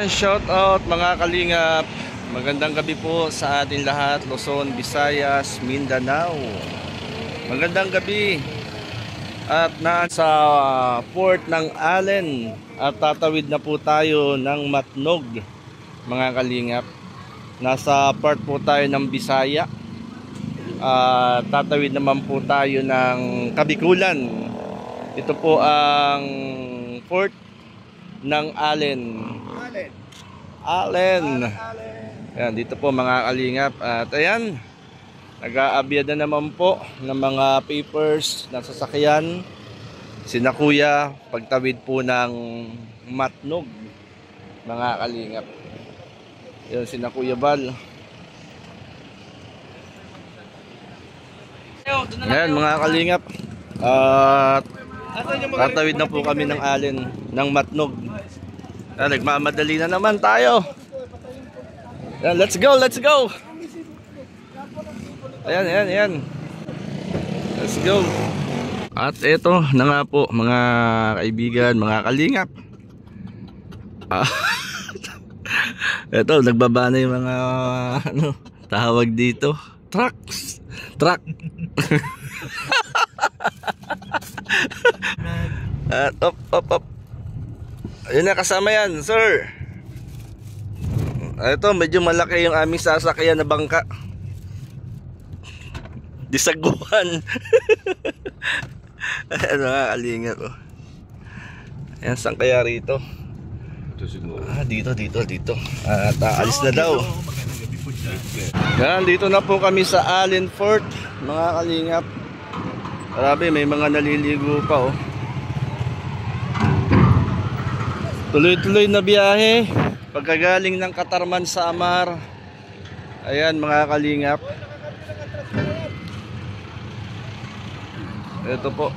Shout out mga kalingap. Magandang gabi po sa ating lahat, Luzon, Visayas, Mindanao. Magandang gabi. At nasa port ng Allen at tatawid na po tayo ng Matnog, mga kalingap. Nasa port po tayo ng Bisaya. Tatawid naman po tayo ng Kabikulan. Ito po ang port ng Allen. Ayan, dito po mga kalingap. At ayan, nag-aabyad na naman po ng mga papers na sasakyan sina kuya pagtawid po ng Matnog, mga kalingap. Yun, sina Kuya Bal. Ayan mga kalingap. At tatawid na po kami ng Allen, ng Matnog. Nagmamadali na naman tayo. Ayan, let's go, let's go. Ayan. Let's go. At ito na nga po mga kaibigan, mga kalingap. Ito, nagbaba na yung mga tawag dito. Truck. At up. Ayun na, kasama yan, sir. Ito, medyo malaki yung aming sasakyan na bangka. Disaguan. Ayan mga kalingap. Ayan, saan kaya rito? Dito. At aalis na daw. Yan, dito na po kami sa Allen Fort, mga kalingap. Grabe, may mga naliligo pa oh. Tuloy-tuloy na biyahe pagkagaling ng Katarman sa Amar. Ayan mga kalingap. Ito po.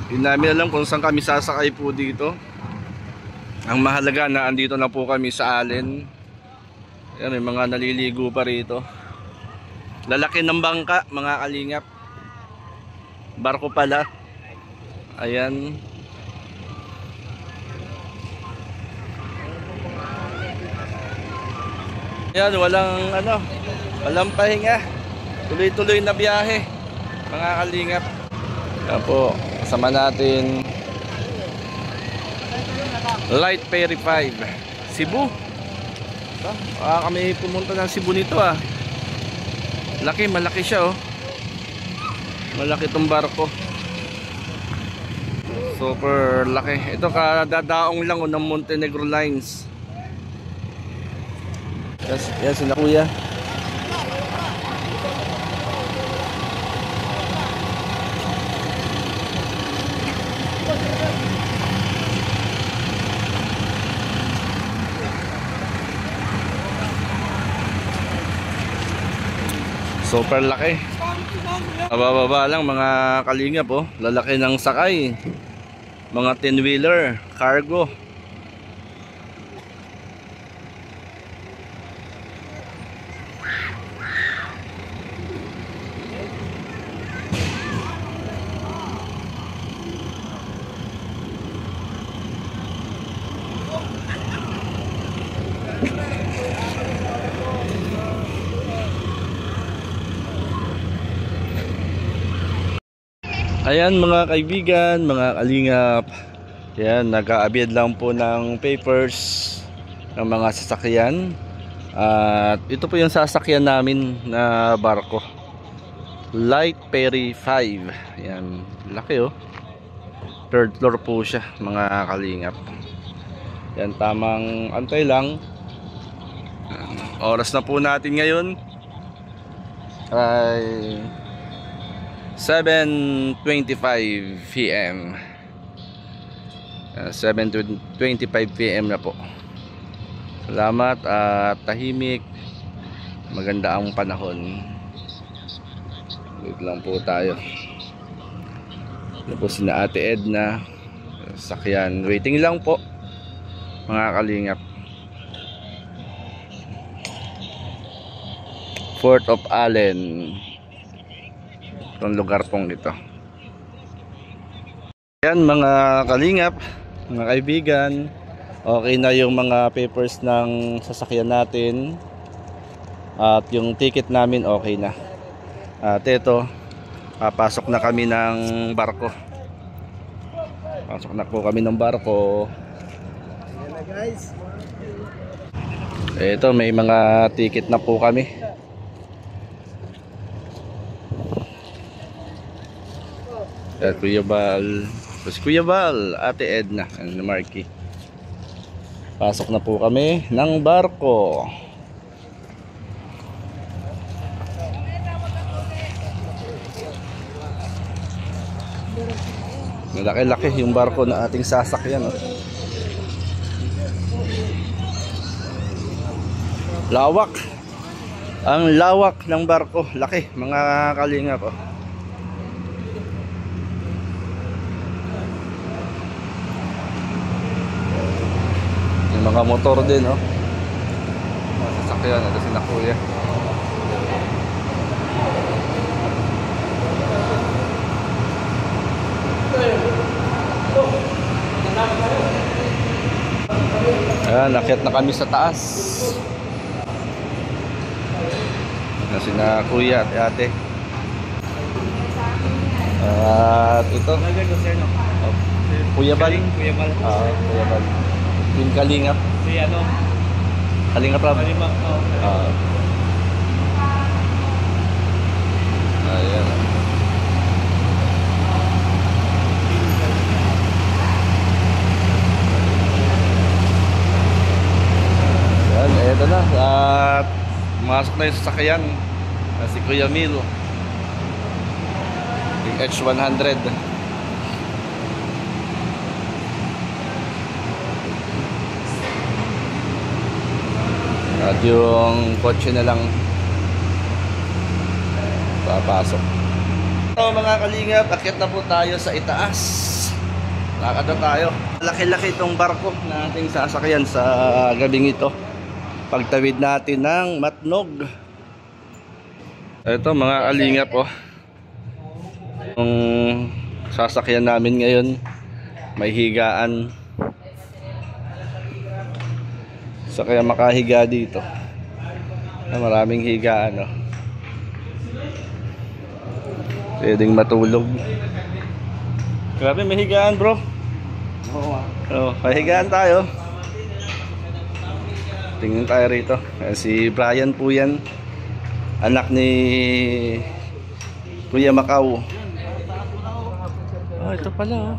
Hindi namin alam kung saan kami sasakay po dito. Ang mahalaga na andito na po kami sa Allen. Ayan, may mga naliligo pa rito. Lalaki ng bangka mga kalingap. Barko pala. Ayan. Ayan, walang pahinga. Tuloy-tuloy na biyahe, mga kalingap. Yan po, kasama natin Light Ferry 5 Cebu. Kami pumunta ng Cebu nito ah. Malaki siya oh. Malaki itong barko. Super laki. Ito kadadaong lang ng Montenegro Lines. Yan sila kuya. Super laki. Bababa lang mga kalingap oh. Lalaki ng sakay. Mga 10-wheeler, cargo. Ayan mga kaibigan, mga kalingap. Ayan, nag-aabyad lang po ng papers ng mga sasakyan. At ito po yung sasakyan namin na barko, Light Ferry 5. Ayan, laki oh. Third floor po siya mga kalingap. Ayan, tamang antay lang. Oras na po natin ngayon ay 7:25 PM. 7:25 PM na po. Salamat at tahimik. Maganda ang panahon. Wait lang po tayo. Ito po sina Ate Edna. Sakyan. Waiting lang po mga kalingap. Port of Allen. Itong lugar pong ito. Ayan mga kalingap, mga kaibigan, Okay na yung mga papers ng sasakyan natin. At yung ticket namin okay na. At ito, papasok na kami ng barko. Pasok na po kami ng barko. Ayan na guys. Ito, may mga ticket na po kami. At Kuya Bal, si Kuya Bal, Ate Edna, and Marky. Pasok na po kami ng barko. Malaki-laki yung barko na ating sasakyan. Oh. Lawak. Ang lawak ng barko. Laki, mga kalingap. Oh. Yung mga motor din. Oh. Mga sasakyan. Ito si Kuya. Ayan, nakit na kami sa taas. Kasi na Kuya at Ate. At ito Kuya Bal. Kuya Bal. Kuya Bal. Yung Kalingap. Si ano? Kalingap Rob. Kalingap. Ayan. Ayan, eto na. At masok na yung sasakyan. Si Kuya Mil. Yung H100. At yung kotse na lang papasok. So mga kalingap, akit na po tayo sa itaas. Lakad na tayo. Laki-laki itong barko na ating sasakyan sa gabing ito. Pagtawid natin ng Matnog. Ito mga kalingap, oh. Yung sasakyan namin ngayon, may higaan. So kaya makahiga dito. Maraming higaan, oh. Pwedeng matulog. Grabe, may higaan, bro. Oh, pahigaan tayo. Tingnan tayo rito. Si Brian po yan. Anak ni Kuya Macau. Oh, ito pala, oh.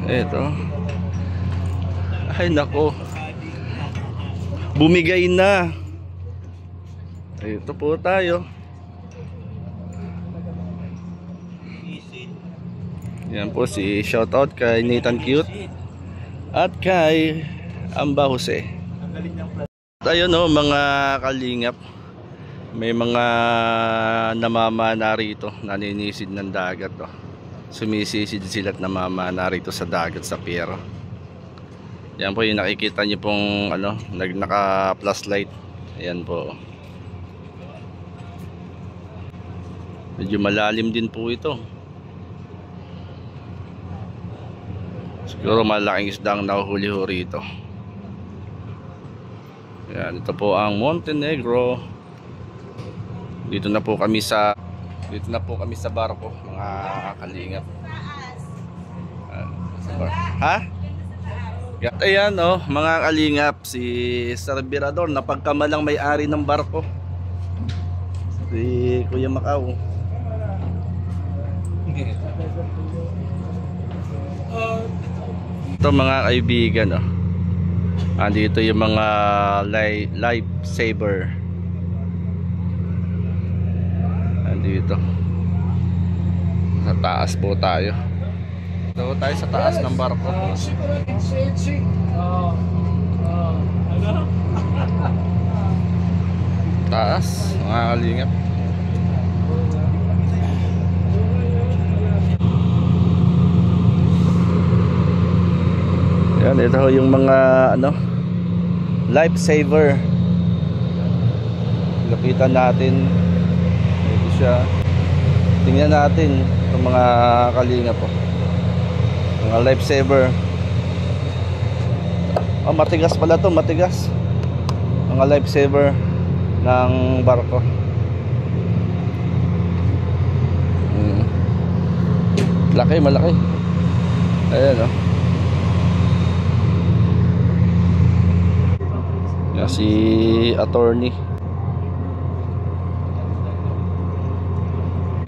Ito. Ay, nako. Bumigay na. Ito po tayo. Yan po si shoutout kay Nathan Cute at kay Amba Jose. Ayun, no, mga kalingap, may mga namamana rito, naninisid ng dagat, oh. Sumisisid sila at namamana rito sa dagat sa pier. Yan po yung nakikita nyo pong ano, naka plus light. Ayan po. Medyo malalim din po ito. Siguro malaking isda ang nahuhuli ho rito. Yan, ito po ang Montenegro. Dito na po kami sa barko, mga kalingap. Ha? At ayan, oh, mga kalingap, si Serbirador, napagkamalang may-ari ng barko. Si Kuya Macau. Ito mga kaibigan, oh. Andito yung mga lifesaver. Andito. Sa taas po tayo. Ito tayo sa taas ng barko. Taas, mga kalingap. Yan, ito yung mga ano, lifesaver. Lapitan natin. Ito siya. Tingnan natin itong mga kalingap po. Mga lifesaver. Oh, matigas pala to, matigas. Mga lifesaver ng barko. Laki, malaki. Ayan, oh. Yan si attorney.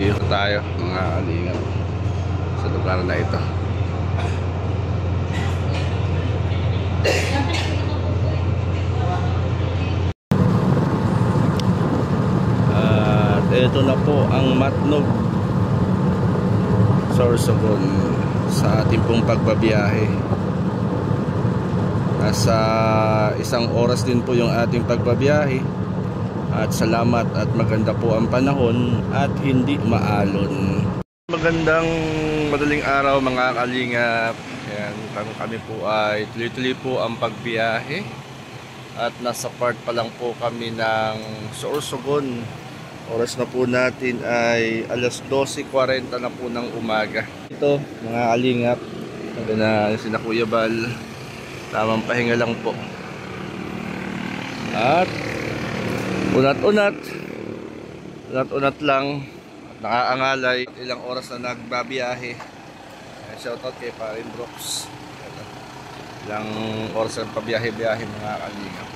Dito tayo mga kalingap sa lugar na ito. At ito na po ang Matnog Sorsogon sa ating pong pagbabiyahe. Nasa 1 oras din po yung ating pagbabiyahe. At salamat at maganda po ang panahon at hindi maalon. Magandang madaling araw mga kalingap. Ayan, kami po ay tuloy-tuloy po ang pagbiyahe. At nasa part pa lang po kami ng Sorsogon. Oras na po natin ay alas 12:40 na po ng umaga. Ito mga kalingap, na sina Kuya Bal, tamang pahinga lang po. At unat-unat lang, nakaangalay, ilang oras na nagbabiyahe. Shoutout kay Parin Brooks. Ilang oras na pabiyahe-biyahe mga kalingap.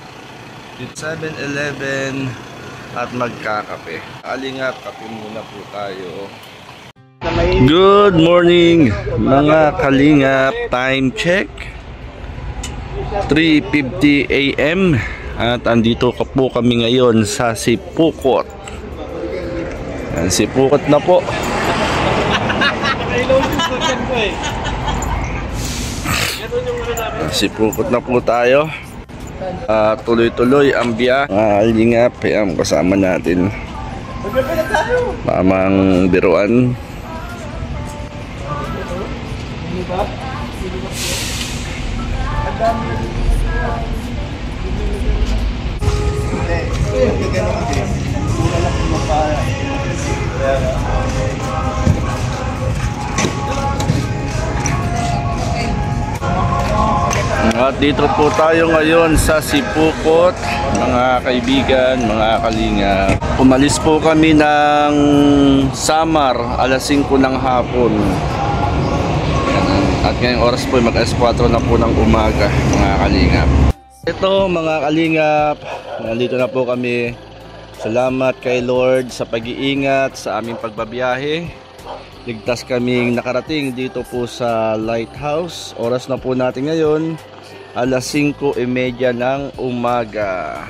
7-Eleven at magkakape. Kalingap, kape muna po tayo. Good morning mga kalingap. Time check 3:50 AM. At andito po kami ngayon sa Sipukot. Sipukot na po. Sipukot na po tayo. Tuloy-tuloy ang biyahe. Alingap, ayan, kasama natin mamang biruan. At dito po tayo ngayon sa Sipukot, mga kaibigan, mga kalingap. Umalis po kami ng Samar alas 5 ng hapon. At ngayong oras po mag-alas 4 na po ng umaga, mga kalingap. Ito mga kalingap, nandito na po kami. Salamat kay Lord sa pag-iingat sa aming pagbabiyahe. Ligtas kaming nakarating dito po sa Lighthouse. Oras na po natin ngayon alas 5:30 ng umaga.